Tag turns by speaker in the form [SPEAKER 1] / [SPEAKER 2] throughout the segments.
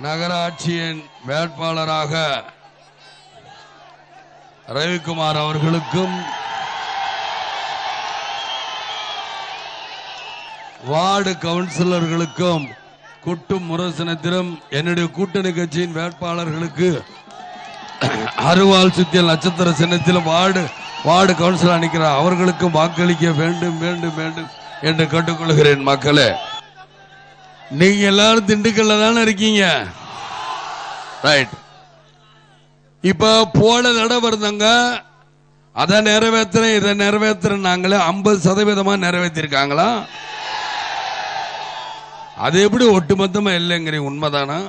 [SPEAKER 1] நகராட்சியின் வேட்பாளராக ரவிக்குமார் அவர்களுக்கும் வார்டு கவுன்சிலர்களுக்கும் குட்டும் முரசனத்திலும் என்னுடைய கூட்டணி கட்சியின் வேட்பாளர்களுக்கு அருவாள் சுத்தியல் நட்சத்திர சின்னத்திலும் வார்டு கவுன்சிலர் அளிக்கிறார் அவர்களுக்கும் வாக்களிக்க வேண்டும் வேண்டும் வேண்டும் என்று கேட்டுக்கொள்கிறேன். மக்களே, நீங்க எல்லாரும் திண்டுக்கல்ல தானே இருக்கீங்க, ரைட்? இப்ப போன தடவை இருந்தாங்க, அதை நிறைவேற்றுறேன் இதை நிறைவேற்றுறேன் நாங்களே 50% நிறைவேற்றிருக்காங்களா? அது எப்படி ஒட்டுமொத்தமா இல்லைங்கிறீங்க? உண்மைதானா?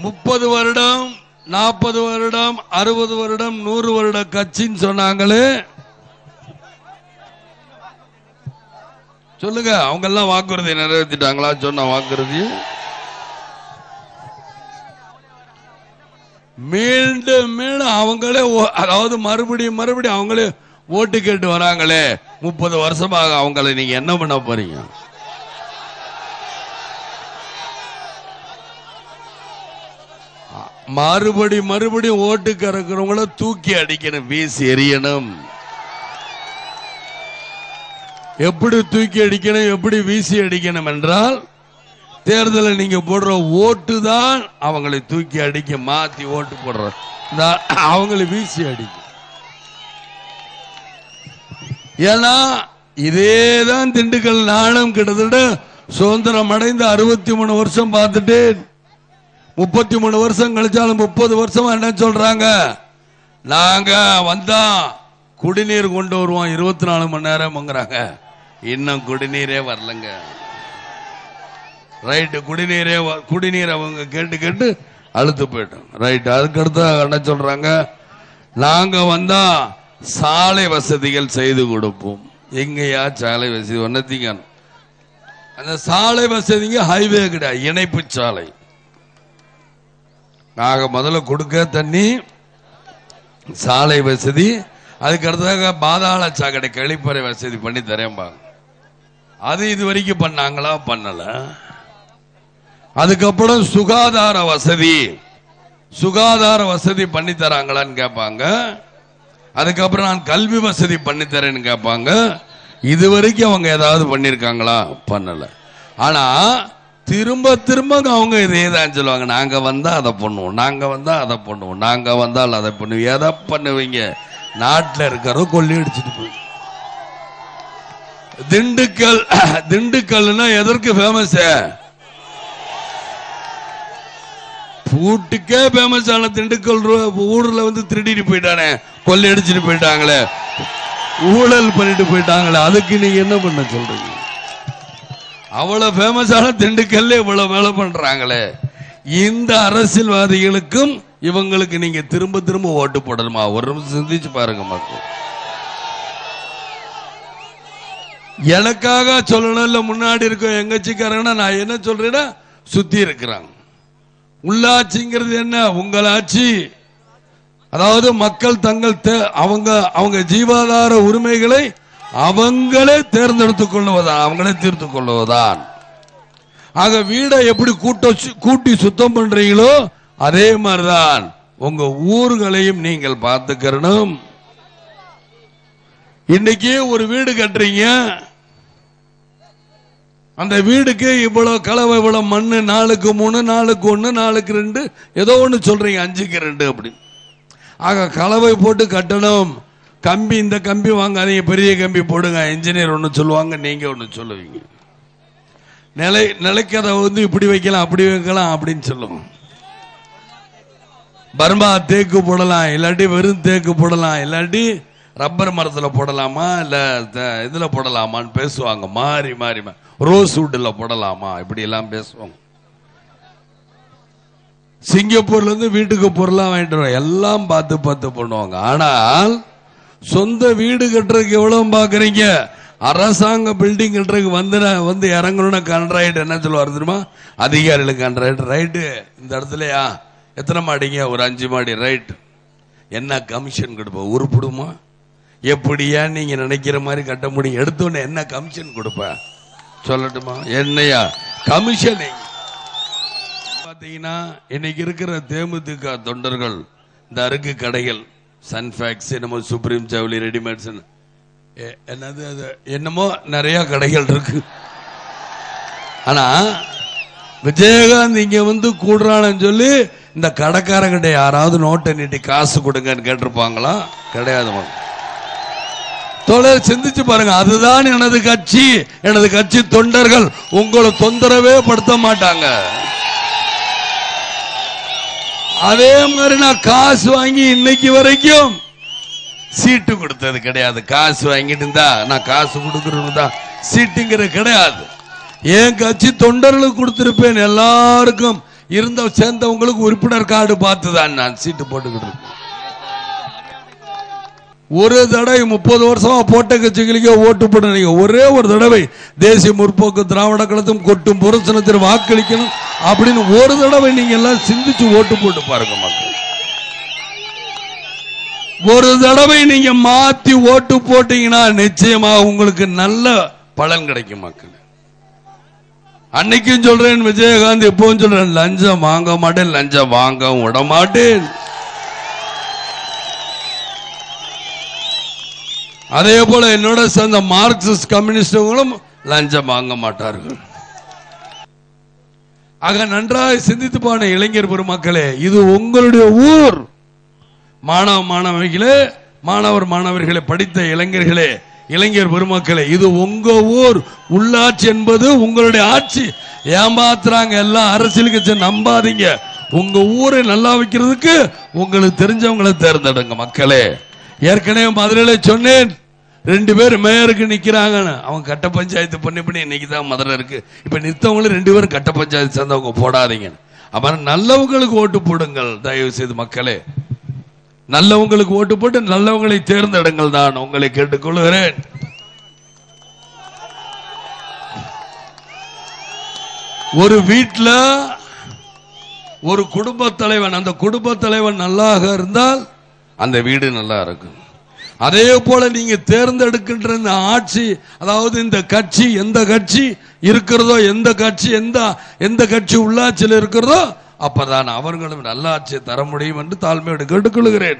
[SPEAKER 1] முப்பது வருடம் 40 வருடம் 60 வருடம் 100 வருட கட்சின்னு சொன்னாங்களே, சொல்லுங்க, அவங்க எல்லாம் வாக்குறுதி நிறைவேற்றிட்டாங்களா? சொன்ன வாக்குறுதி மீண்டும் மீண்டும் அவங்களே, அதாவது மறுபடியும் அவங்களே ஓட்டு கேட்டு வராங்களே 30 வருஷமாக. அவங்களை நீங்க என்ன பண்ண போறீங்க? மறுபடியும் ஓட்டு கறக்கிறவங்கள தூக்கி அடிக்கணும், வீசி எறியணும். எப்படி தூக்கி அடிக்கணும், எப்படி வீசி அடிக்கணும் என்றால், தேர்தலில் நீங்க போடுற ஓட்டு தான் அவங்களை தூக்கி அடிக்க, மாத்தி ஓட்டு போடுற அவங்களை வீசி அடிக்கும். ஏன்னா இதேதான் திண்டுக்கல் நானும் கிட்டத்தட்ட சுதந்திரம் அடைந்த 63 வருஷம் பார்த்துட்டு 33 வருஷம் கழிச்சாலும் 30 வருஷமா என்ன சொல்றாங்க, நாங்க வந்தா குடிநீர் கொண்டு வருவோம் 24 மணி நேரம்ங்கிறாங்க. இன்னும் குடிநீரே வரலங்க, ரைட்டு? குடிநீர் அவங்க கேட்டு அழுத்து போயிட்டோம், ரைட்? அதுக்கடுத்து என்ன சொல்றாங்க, நாங்க வந்தா சாலை வசதிகள் செய்து கொடுப்போம். எங்கயா சாலை வசதி? ஒன்னதிங்க அந்த சாலை வசதிங்க ஹைவே கிடையாது, இணைப்பு சாலை. நாங்க முதல்ல கொடுக்க தண்ணி, சாலை வசதி, அதுக்கு அடுத்ததாக பாதாள சாக்கடை கழிப்பறை வசதி பண்ணி தரேன்பாங்க. அது இது வரைக்கும் பண்ணாங்களா? பண்ணல. அதுக்கப்புறம் சுகாதார வசதி பண்ணி தராங்களான்னு கேட்பாங்க. அதுக்கப்புறம் நான் கல்வி வசதி பண்ணி தரேன்னு கேட்பாங்க. இது வரைக்கும் அவங்க ஏதாவது பண்ணிருக்காங்களா? பண்ணல. ஆனா திரும்ப அவங்க இதே தான் சொல்லுவாங்க, நாங்க வந்தா அதை பண்ணுவோம், நாங்க வந்தா அதை பண்ணுவோம், நாங்க வந்தால் அதை பண்ணுவோம். எதை பண்ணுவீங்க? நாட்டில் இருக்கிற கொள்ளி அடிச்சுட்டு போய். திண்டுக்கல்னா எதற்கு ஃபேமஸ்? பூட்டுக்கே ஃபேமஸ் ஆன திண்டுக்கல் ஊர்ல வந்து திருடிட்டு போயிட்டானே, கொள்ளை அடிச்சுட்டு போயிட்டாங்களே, ஊழல் பண்ணிட்டு போயிட்டாங்களே, அதுக்கு நீங்க என்ன பண்ண சொல்றீங்க? அவ்வளவு ஃபேமஸான திண்டுக்கல்ல இவ்வளவு வேலை பண்றாங்களே, இந்த அரசியல்வாதிகளுக்கும் இவங்களுக்கு நீங்க திரும்ப ஓட்டு போடணுமா? ஒரு நிமிஷம் சிந்திச்சு பாருங்க மக்கள். எனக்காக சொல்லணும் இல்ல, முன்னாடி இருக்க எங்க கட்சிக்காரங்கன்னா நான் என்ன சொல்றேன்னா, சுத்தி இருக்கிறாங்க. உள்ளாட்சிங்கிறது என்ன? உங்கள் ஆட்சி. அதாவது மக்கள் தங்கள் அவங்க ஜீவாதார உரிமைகளை அவங்களே தேர்ந்தெடுத்துக் கொள்வதான், அவங்களே தீர்த்து கொள்வதான். ஆக வீடை எப்படி கூட்டி சுத்தம் பண்றீங்களோ அதே மாதிரிதான் உங்க ஊர்களையும் நீங்கள் பார்த்துக்கணும். இன்னைக்கு ஒரு வீடு கட்டுறீங்க, அந்த வீடுக்கு இவ்வளவு கலவை, இவ்வளவு மண்ணு, 4க்கு 3, 4க்கு 1, 4க்கு 2, ஏதோ ஒண்ணு சொல்றீங்க, 5க்கு 2 அப்படி. ஆக கலவை போட்டு கட்டணும். கம்பி, இந்த கம்பி வாங்காதீங்க, பெரிய கம்பி போடுங்க. இன்ஜினியர் ஒண்ணு சொல்லுவாங்க, நீங்க ஒண்ணு சொல்லுவீங்க. நிலைக்கு அதை வந்து இப்படி வைக்கலாம் அப்படி வைக்கலாம் அப்படின்னு சொல்லுவோம். பர்மா தேக்கு போடலாம், இல்லாட்டி வெறும் தேக்கு போடலாம், இல்லாட்டி ரப்பர் மரத்துல போடலாமா, இல்ல இதுல போடலாமான்னு பேசுவாங்க. மாறி ரோஸ் வுட்ல போடலாமா, இப்படி எல்லாம் பேசுவாங்க. சிங்கப்பூர்ல இருந்து வீட்டுக்கு பொருளா வாங்கிட்டு வரோம், எல்லாம் பார்த்து பண்ணுவாங்க. ஆனால் சொந்த வீடு கட்டுறதுக்கு எவ்வளவு பாக்குறீங்க? அரசாங்க பில்டிங் கட்டுறதுக்கு வந்து இறங்கணும்னா கான்ட்ராக்ட் என்ன சொல்லுவார் தெரியுமா? அதிகாரிகளுக்கு கான்ட்ராக்ட், ரைட்டு இந்த இடத்துலயா எத்தனை மாடிங்க? ஒரு 5 மாடி, ரைட். என்ன கமிஷன் கொடுப்போம்? உருப்பிடுமா? எப்படியா நீங்க நினைக்கிற மாதிரி கட்ட முடியும்? எடுத்தோன்னே என்ன கமிஷன் கொடுப்ப சொல்லட்டுமா? என்னையா கமிஷன்? பாத்தீங்கன்னா இன்னைக்கு இருக்கிற தேமுதிக தொண்டர்கள் இந்த அருக்கு கடைகள், சன்ஃபேக்ஸ், என்னமோ சுப்ரீம் ஜவுளி, ரெடிமேட்ஸ், என்னது அது என்னமோ நிறைய கடைகள் இருக்கு. ஆனா விஜயகாந்த் இங்க வந்து கூடுறான்னு சொல்லி இந்த கடைக்காரங்கிட்ட யாராவது நோட்டை நீட்டி காசு கொடுங்கன்னு கேட்டிருப்பாங்களா? கிடையாது. தோழர் சிந்திச்சு பாருங்க. அதுதான் எனது கட்சி, எனது கட்சி தொண்டர்கள் உங்களை தொந்தரவே படுத்த மாட்டாங்க. அதே மாதிரி நான் காசு வாங்கி இன்னைக்கு வரைக்கும் சீட்டு கொடுத்தது கிடையாது. காசு வாங்கிட்டு இருந்தா நான் காசு கொடுக்கறது சீட்டுங்கிறது கிடையாது. என் கட்சி தொண்டர்களுக்கு கொடுத்திருப்பேன். எல்லாருக்கும் இருந்த சேர்ந்தவங்களுக்கு உறுப்பினர் கார்டு பார்த்துதான் நான் சீட்டு போட்டுக்கிட்டு இருக்கேன். ஒரு தடவை 30 வருஷமா போட்ட கட்சிகளுக்கே ஓட்டு போட ஒரே ஒரு தடவை தேசிய முற்போக்கு திராவிட கழகத்தும் கொட்டும் புரட்சனத்தில் வாக்களிக்கணும் அப்படின்னு ஒரு தடவை நீங்க எல்லாம் சிந்திச்சு ஓட்டு போட்டு பாருங்க மக்கள். ஒரு தடவை நீங்க மாத்தி ஓட்டு போட்டீங்கன்னா நிச்சயமா உங்களுக்கு நல்ல பலன் கிடைக்கும் மக்கள். அன்னைக்கும் சொல்றேன், விஜயகாந்த் எப்பவும் சொல்றேன், லஞ்சம் வாங்க மாட்டேன், லஞ்சம் வாங்க விட மாட்டேன். அதே போல என்னோட சேர்ந்த மார்க்சிஸ்ட் கம்யூனிஸ்டுகளும் லஞ்சம் வாங்க மாட்டார்கள். ஆக நன்றாக சிந்தித்து பாருங்க இளைஞர் பெருமக்களே, இது உங்களுடைய ஊர். மாணவர்களே, மாணவர்களே, படித்த இளைஞர்களே, இளைஞர் பெருமக்களே, இது உங்க ஊர். உள்ளாட்சி என்பது உங்களுடைய ஆட்சி. ஏமாத்துறாங்க எல்லாம் அரசியல் கட்சி, நம்பாதீங்க. உங்க ஊரை நல்லா வைக்கிறதுக்கு உங்களுக்கு தெரிஞ்சவங்களை தேர்ந்தெடுங்க மக்களே. ஏற்கனவே மதுரையில சொன்னேன், 2 பேர் மேயருக்கு நிக்கிறாங்க. அவங்க கட்ட பஞ்சாயத்து பண்ணி இன்னைக்கு தான் மதுரை இருக்கு. இப்ப நிறுத்தவங்களும் 2 பேரும் கட்ட பஞ்சாயத்து சேர்ந்தவங்க போடாதீங்க. அப்புறம் நல்லவங்களுக்கு ஓட்டு போடுங்கள் தயவு செய்து மக்களே. நல்லவங்களுக்கு ஓட்டு போட்டு நல்லவங்களை தேர்ந்தெடுங்கள் தான் உங்களை கேட்டுக்கொள்கிறேன். ஒரு வீட்டில் ஒரு குடும்ப தலைவன், அந்த குடும்ப தலைவன் நல்லாக இருந்தால் அந்த வீடு நல்லா இருக்கும். அதே போல நீங்க தேர்ந்தெடுக்கின்ற இந்த ஆட்சி, அதாவது இந்த கட்சி, எந்த கட்சி இருக்கிறதோ, எந்த கட்சி உள்ளாட்சியில் இருக்கிறதோ அப்பதான் அவர்களும் நல்லாட்சியை தர முடியும் என்று தாழ்மையோடு கேட்டுக்கொள்கிறேன்.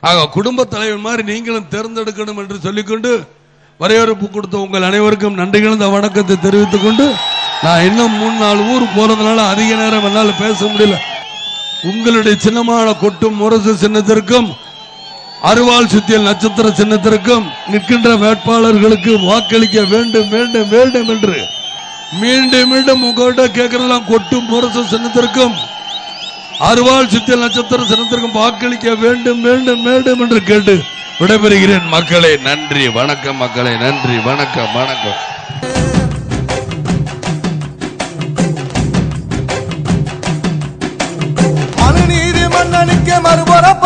[SPEAKER 1] ஆக குடும்ப தலைவன் மாதிரி நீங்களும் தேர்ந்தெடுக்கணும் என்று சொல்லிக்கொண்டு வரையறுப்பு கொடுத்த உங்கள் அனைவருக்கும் நன்றி கலந்த வணக்கத்தை தெரிவித்துக் கொண்டு, நான் இன்னும் 3-4 ஊர் போறதுனால அதிக நேரம் என்னால் பேச முடியல. உங்களுடைய சின்னமான கொட்டும் முரசு சின்னத்திற்கும் அருவாள் சுத்தியல் நட்சத்திர சின்னத்திற்கும் நிற்கின்ற வேட்பாளர்களுக்கு வாக்களிக்க வேண்டும் வேண்டும் வேண்டும் என்று மீண்டும் மீண்டும் உங்கள்கிட்ட கேட்கறதெல்லாம் கொட்டும் முரசு சின்னத்திற்கும் அருவாள் சுத்தியல் நட்சத்திர சின்னத்திற்கும் வாக்களிக்க வேண்டும் வேண்டும் வேண்டும் என்று கேட்டு விடைபெறுகிறேன் மக்களே. நன்றி வணக்கம் மக்களே. நன்றி வணக்கம் வணக்கம்.
[SPEAKER 2] மனுநீதி மன்னனுக்கு மறுபுறம்